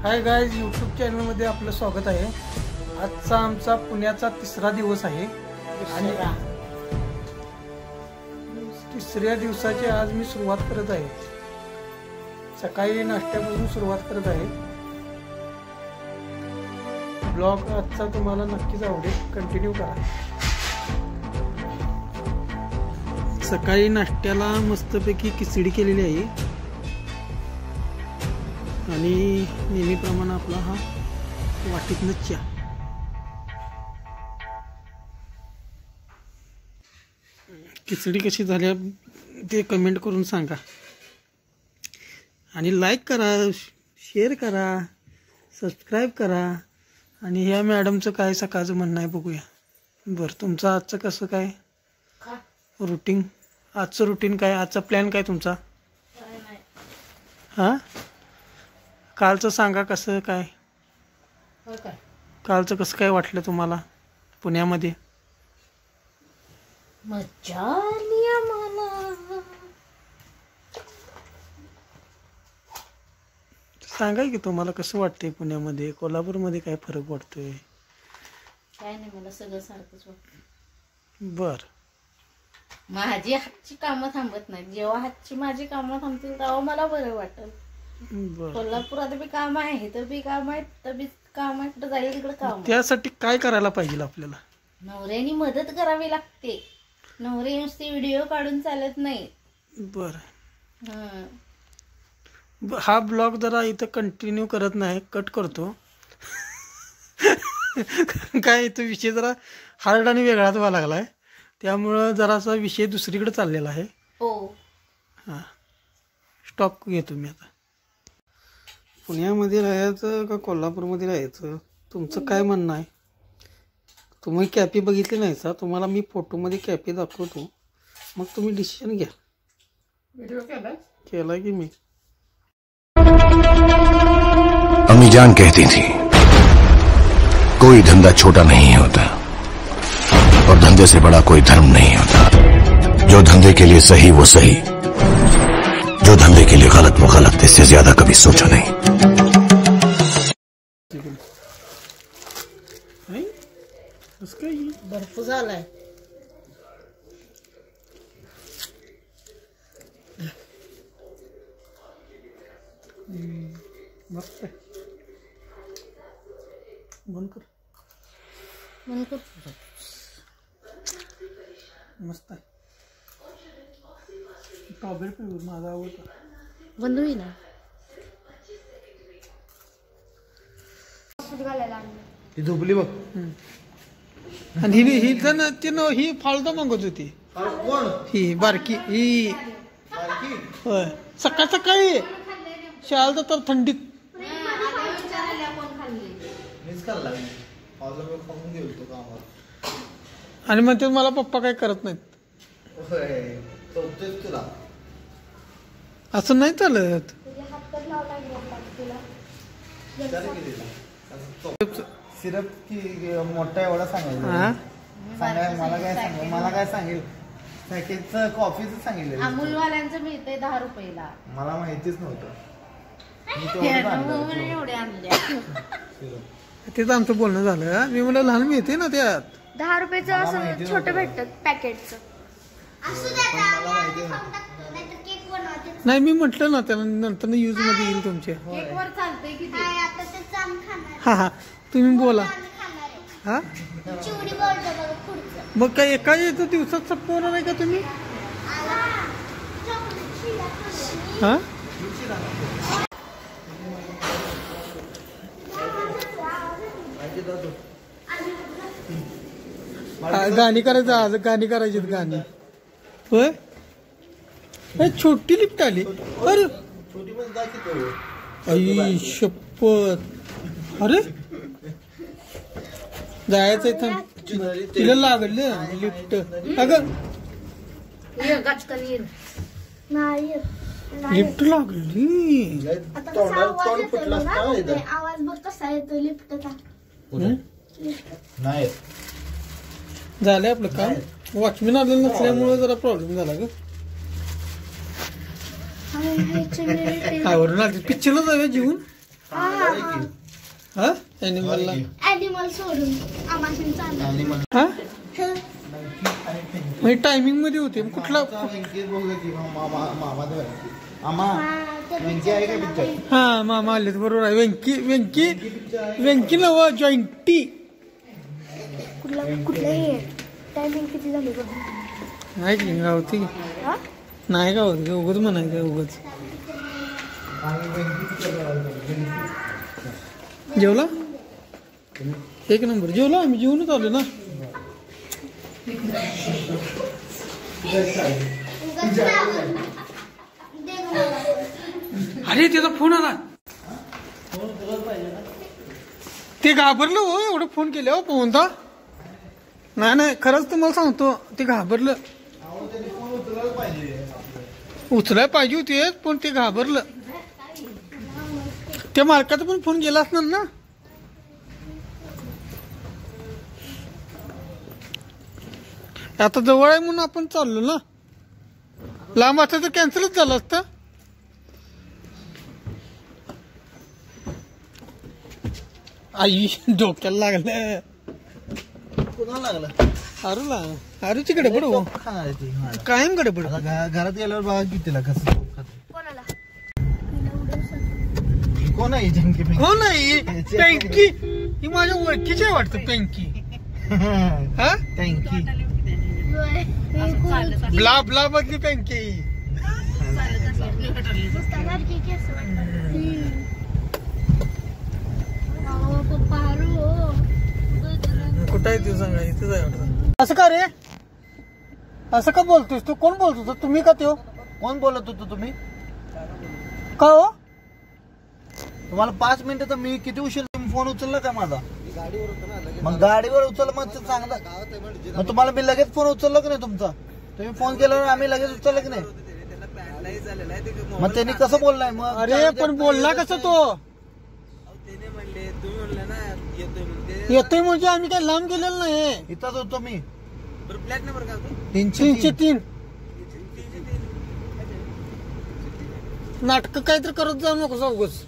Hi guys, YouTube चॅनलमध्ये आपलं स्वागत आहे। आजचा आमचा पुण्याचा तिसरा दिवस आहे आणि तिसऱ्या दिवसाची आज मी सुरुवात करत आहे। सकाळी नाश्त्यापासून सुरुवात करत आहे। ब्लॉग आजचा तुम्हाला नक्कीच आवडेल, कंटिन्यू करा। सकाळी नाश्त्याला मस्तपैकी खिचडी केलेली आहे आणि नेहमीप्रमाणे आपला हा वाटीतनं चहा। खिचडी कशी झाली ते कमेंट करून सांगा आणि लाईक करा, शेअर करा, सबस्क्राईब करा। आणि ह्या मॅडमचं काय सकाळचं म्हणणं आहे बघूया। बरं, तुमचं आजचं कसं काय रुटीन? आजचं रुटीन काय? आजचा प्लॅन काय तुमचा? हां, कालचं सांगा कसं काय? कालचं कसं काय वाटलं तुम्हाला पुण्यामध्ये? मजा आली आम्हाला। सांगा की तुम्हाला कसं वाटतंय पुण्यामध्ये, कोल्हापूरमध्ये काय फरक वाटतोय? काय नाही, मला सगळं सारखंच वाटतं। बर, माझी हातची कामं थांबत नाही। जेव्हा हातची माझी कामं थांबतील तेव्हा मला बरं वाटेल। बर, कोल्हापुरात बी काम आहे, इथं बी काम आहे, तिथं बी काम आहे, कुठं जाईल तिकडे काम आहे। त्यासाठी काय करायला पाहिजे आपल्याला? नवऱ्यानी मदत करावी लागते। नवरे नुसते व्हिडिओ काढून चालत नाही। बर, हं। हा ब्लॉग जरा इथं कंटिन्यू करत नाही, कट करतो। काय इथं विषय जरा हार्ड आणि वेगळाच व्हायला लागलाय, त्यामुळं जरासा विषय दुसरीकडे चाललेला आहे। हो, हां, स्टॉप घेतो मी आता। पुण्यामध्ये राहायचं का कोल्हापूरमध्ये राहायचं, तुमचं काय म्हणणं आहे? तुम्ही कॅफे बघितले नाही का? तुम्हाला मी फोटोमध्ये कॅफे दाखवतो, मग तुम्ही डिसिजन घ्या। व्हिडिओ केला की मी। अम्मी जान कहती थी कोई धंधा छोटा नहीं होता और धंधे से बड़ा कोई धर्म नहीं होता। जो धंधे के लिए सही वो सही, जो धंधे के लिए गलत वो गलत। इससे ज्यादा कभी सोचा नहीं। बर्फ झालाय। मस्त आहे, बंद कर, बंद कर। मस्त आहे। टॉबेट पण माझा आवडता। बंद होईल ना? ही झोपली बघ। आणि ही फालतू मागत होती। कोण? ही बारकी, ही होय, सकाळ सकाळी शाळेत तर थंडीत आणि म्हणते मला पप्पा काय करत नाहीत। असं नाही चालत। सिरप की मोठा एवढा सांगायचं? मला काय सांगेल? पॅकेजचं कॉफीचं सांगितलं। अमूलवाल्यांचं मिळतंय 10 रुपयाला। मला माहितीच नव्हतं। एवढे आणले। तेच आमचं बोलणं झालं। मी म्हणलं लहान मिळते ना त्यात 10 रुपयाचं असं छोटं भेटतं पॅकेटचं। नाही, मी म्हटलं ना त्याला नंतर यूज मध्ये येईल तुमच्या। केकवर चालतंय किती? हा हा, तुम्ही बोला। हा, मग काय एका दिवसात संपवणार आहे का तुम्ही? हा, गाणी करायचं आज, गाणी करायची गाणी। होय, छोटी लिफ्ट आली। अरे आई शपथ, अरे जायचं इथं, तिला लागलं लिफ्ट। अगं लिफ्ट लागली। आवाज बघ कसा येतो लिफ्टचा। नाही झालंय आपलं काम। वॉचमॅन आलेलं नसल्यामुळे जरा प्रॉब्लेम झाला ग। आवरून आली पिक्चरला जाऊया जेवून। हा ॲनिमलला ऍनिमल सोडून आम्हाला चाललं. हा म्हणजे टायमिंग मध्ये होते कुठला हा मामा आलेत बरोबर आहे. व्यंकी नव जॉईंटी कुठलं हे टायमिंग किती झाली बघ. नाही की गावती नाही गावती उगच म्हणायचं उगच. जेवला एक नंबर जेवला आम्ही जेवूनच आलो ना. अरे त्याचा फोन आला ते घाबरलं हो एवढं फोन केले हो पोहता. नाही खरंच तुम्हाला सांगतो ते घाबरलं. उचलाय पाहिजे होते पण ते घाबरलं. त्या मालकाचा पण फोन गेला असणार ना. आता जवळ आहे म्हणून आपण चाललो ना. लांब असतं तर कॅन्सलच झालं असतं. आई डोक्याला लागलं. कुणाला लागलं? आरूला आरूची गडबड हो कायम गडबड. घरात गेल्यावर बघा की तिला कसं कोणाला कोण आहे जंकी हो नाही पेंकी ही माझ्या ओळखीची आहे वाटतं. पेंकी हा टँकी ब्ला ब्ला मधली पेंकी. कुठं आहे तू सांगा इथेच आहे वाटतं. असं का रे असं का बोलतोस तू. कोण बोलत होता तुम्ही का त्यो. कोण बोलत होतो तुम्ही. का हो तुम्हाला 5 मिनिटं तर मी किती उशीर तुम्ही फोन उचलला का माझा. मग गाडीवर उचल मग चांगला. मग तुम्हाला मी लगेच फोन उचलला की नाही तुमचा. तुम्ही फोन केल्यावर आम्ही लगेच उचललं की नाही. मग त्यांनी कसं बोललाय मग. अरे पण बोलला कसं तो. येतोय म्हणजे आम्ही काय लांब गेलेलो नाही. इथंच होतो मी. फ्लॅट नंबर काय होतो. 303 नाटक काहीतरी करत जाऊ नको उगाच.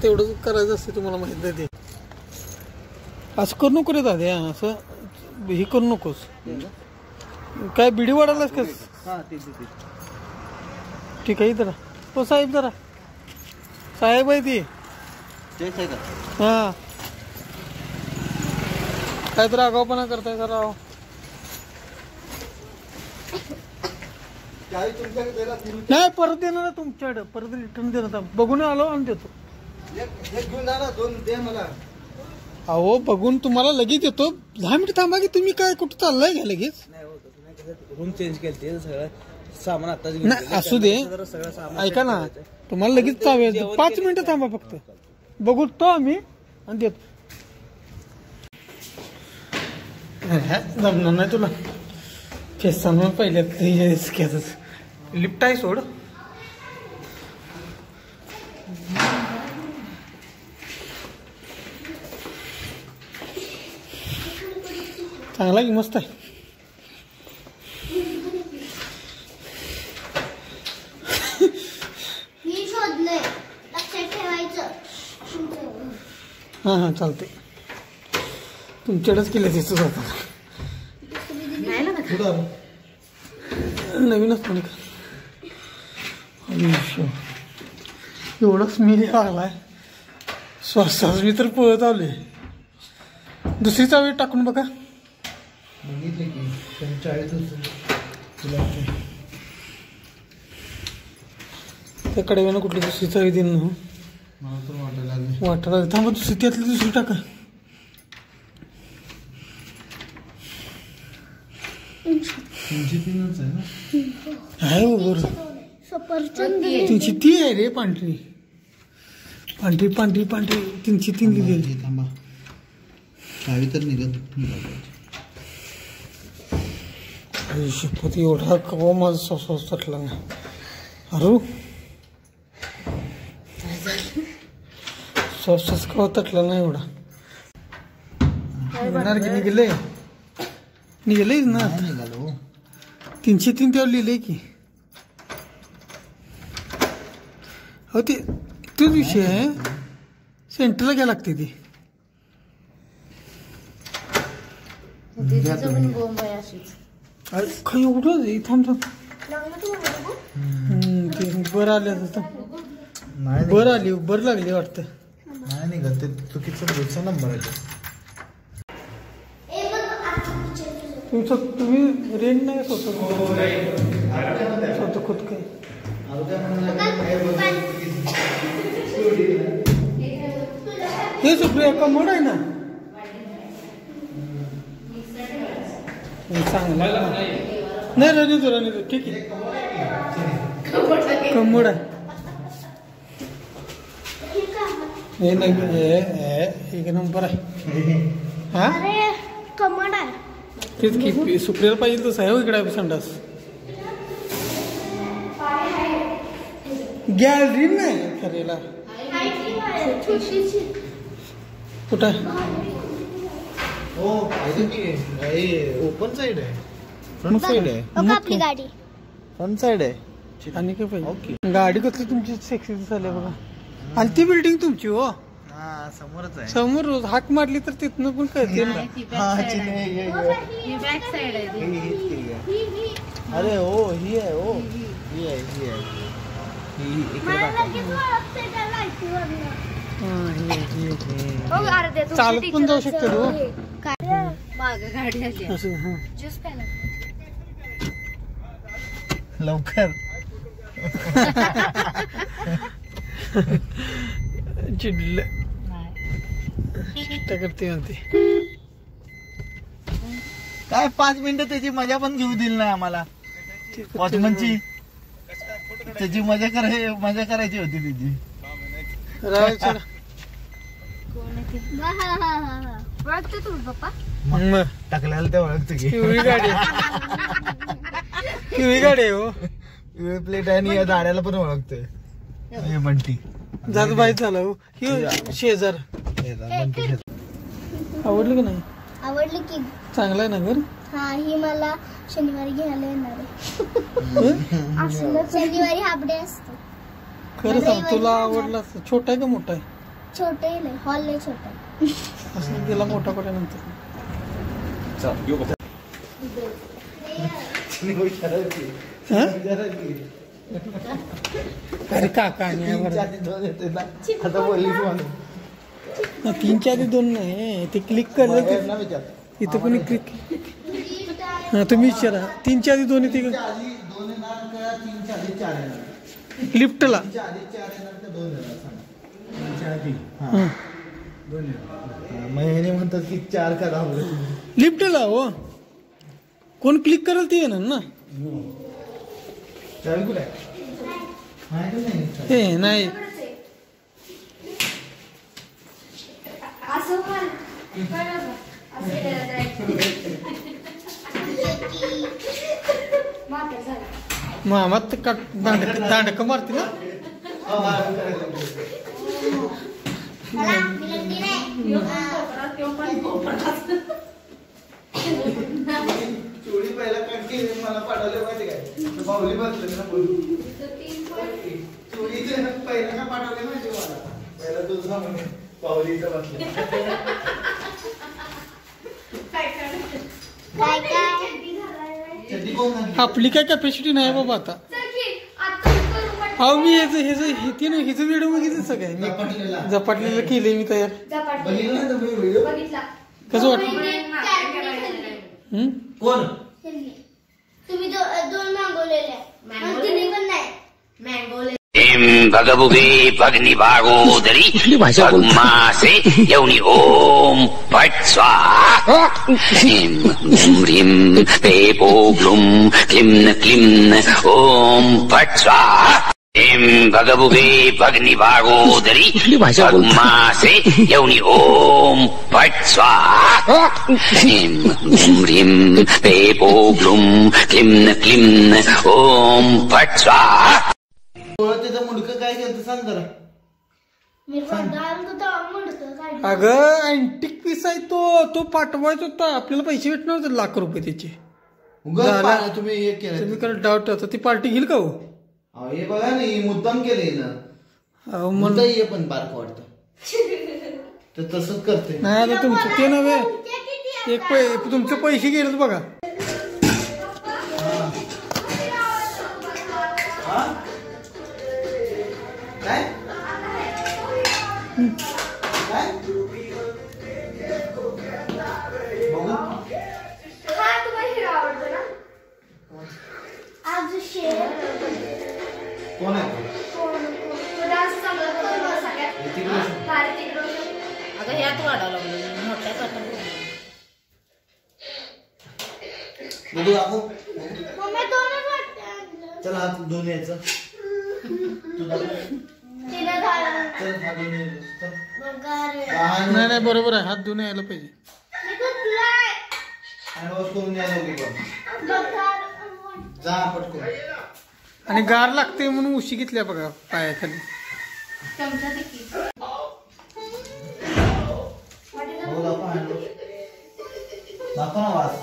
तेवढं करायचं असते तुम्हाला माहित आहे. ते असं करू नको रे दादा. असं हे करू नकोस. काय बिडी वाढायलाच कस. ठीक आहे जरा हो साहेब जरा साहेब आहे ती. हा काय तर आगाऊपणा करताय जरा. नाही परत देणार तुमच्याकडे. परत रिटर्न देणार बघून आलो आणि देतो. अहो बघून तुम्हाला लगेच देतो. 10 मिनिट थांबा की. तुम्ही काय कुठं चाललाय का लगेच. रूम चेंज केली सगळं सामान आता नाही असू दे. ऐका ना तुम्हाला लगेच चावेल. 5 मिनिटं थांबा फक्त. बघू तो आम्ही आणि देतो. जमणार नाही तुला. फेसांवर पहिल्याच लिफ्ट आहे सोड. चांगला की मस्त आहे. मी शोधलंय लक्षात ठेवायचं. हां चालते. तुमच्याकडेच केलं तिचं जाता नवीनच पण एवढंच मी लागलाय. श्वासाच मी तर पळत आलोय. दुसरी चावी टाकून बघा. त्या कडेव्यानं कुठली दुसरी चावी देईन ना. वाटायला थांबा. दुसरी त्यातली दुसरी टाका. आहे बरोबर. तीनशे ती आहे रे पांढरी पांढरी पांढरी पांढरी 303 लिहिलेली. थांबा चावी तर निघत. शपथ एवढा कवा माझा श्वास तटला नाही. अरे श्वास कवा तटला नाही एवढा. येणार की निघले निघले ना. 303 त्यावर लिहिले की. हो ते तोच विषय आहे, सेंटरला घ्या लागते ती. तिचं पण बोंब आहे अशीच. अरे काही एवढं थांब थांब. ते बरं आलं आता. नाही बरं आली बरं लागली वाटतं. नाही निघत ते चुकीचं दूरचा नंबर आहे. तुम्ही रेंट नाही स्वतः खुद काय हे सुप्रिया कमोड आहे ना. चांगलं नाही राणी ठीक आहे. कमोड आहे हे नाही एक नंबर आहे. हा अरे कमोड आहे. तेच की सुप्रियाला पाहिजे तसं आहे. हो इकडे संडास गॅलरी नाही खरेला. कुठं हो ओपन साइड आहे, फ्रंट साइड आहे, आपली गाडी फ्रंट साइड आहे. आणि काय पाहिजे. गाडी कसली तुमची सेक्सी झाली बघा. आणि ती बिल्डिंग तुमची हो हा समोरच आहे. समोर रोज हाक मारली तर तिथनं पण कळते ना. नाही, ती back हा side चिने आहे. ही बॅक साइड आहे ती. अरे हो ही आहे. हो ही आहे ही इकडे चालत पण जाऊ शकते हो मागं गाडी आली आहे. असं. हा ज्यूस प्यायला. लवकर चिडलं नाही. चिट्टा करते म्हणते. काय 5 मिनिटं त्याची मजा पण घेऊ दिली नाही आम्हाला. वॉचमनची त्याची मजा करायची होती त्याची. राव चला. कोण आहे ती? ओळखतो तुम्ही पप्पा. मग टाकल्याला ते ओळखतो की पिवळी गाडी पिवळी गाडी आहे हो. प्लेट आहे आणि या दाड्याला पण ओळखतोय. हे बंटी जात बाहेर झाला हो. ही शेजार बंटी आवडलं का नाही. आवडली की. चांगलं आहे ना घर. हा ही मला शनिवारी घ्यायला येणार आहे. शनिवारी हाफ डे असतो. खरं सांग तुला आवडलं असतं. छोटा आहे का मोठा आहे. छोटे हॉल लय छोटा. असं गेला मोठा नंतर. हा? अरे काका आणि आता बोलली म्हणून 3च्या आधी 2 नाही. ते क्लिक करलं की इथं कोणी क्लिक. हा तुम्ही विचारा 3च्या आधी 2 येते का लिफ्टला. महिने म्हणतात की 4 करा लिफ्टला हो. कोण क्लिक करेल ते येणार ना. चावी कुठे आहे? हे नाही मामा तर दांडक मारते ना. चोरी पहिला मला पाठवले माहिती काय बाहुली बसले ना चोरी पहिला का पाठवले माहिती मला पहिला दुसरा म्हणे बाहुली इथं बसले. आपली काय कॅपॅसिटी नाही बाबा आता. अहो मी हिचं व्हिडिओ बघितलं सगळं मी झपाटलेलं केलंय मी तयार. कसं वाटतं. कोण तुम्ही 2 मागवलेल्या तिने पण नाही. मँगो भगभुगे भग्निभागोदरी भग्मासे यौनि ओम फट स्वाहा ह्रीं ह्रीं पेपो ग्लुं क्लिं क्लिं ओम फट स्वाहा ह्रीं भगभुगे भग्निभागोदरी भग्मासे यौनि ओम फट स्वाहा ह्रीं ह्रीं पेपो ग्लुं क्लिं क्लिं ओम फट स्वाहा. त्याचं मुडकं काय केलं सांग जरा. मी म्हणतो अगं अँटिक पीस आहे तो पाठवायचा होता. आपल्याला पैसे भेटणार होते ₹1,00,000 त्याचे. तुम्ही हे केलं तुम्ही कारण डाऊट होता ती पार्टी घेईल का हो. हे बघा नाही मुद्दाम केले ना. अहो म्हणता ये पण बारक वाटतं तर तसंच करते. नाही आता तुमचं ते नव्हे तुमचे पैसे गेलेत बघा. काय आज शेर कोण आहे अगं ह्यात वाढावं लागलं मोठ्या काटा. बघू दाखव. मम्मी दोनच वाटतं. चला हात धुवून यायचं. तू दाखव. तिला झालं चल हात धुवून यायचं. चल. बघा रे. नाही नाही बरोबर आहे, हात धुवून यायला पाहिजे. मी धुतलाय. हँडवॉश करून या दोघी पण. बघा. जा पटकन. आणि गार लागते म्हणून उशी घेतल्या बघा पायाखाली. चमचा देखील हो दाखव हँडवॉश. दाखव ना वास.